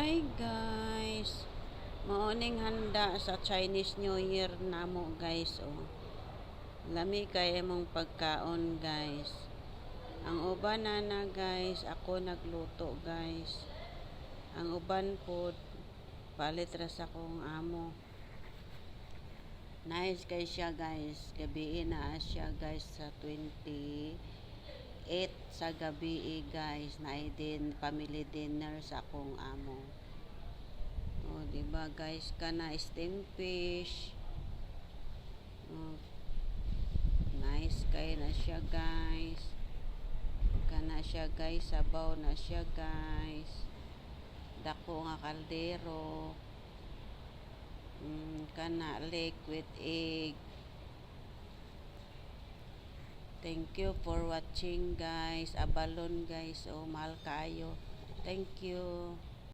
Hi guys, morning handa sa Chinese New Year namo guys. Oh, lami kay mong pagkaon guys. Ang uban na guys, ako nagluto guys. Ang uban po palit ra sa kong amo. Nice kay siya guys. Gabi na siya guys sa 28 sa gabi guys. Na din family dinner sa akong amo. Oh, diba guys, kana steam fish. Oh, nice kay na siya guys. Kana siya guys, sabaw na siya guys. Dako nga kaldero. Kana liquid egg. Thank you for watching guys. Abalon guys. Oh, mahal kayo. Thank you.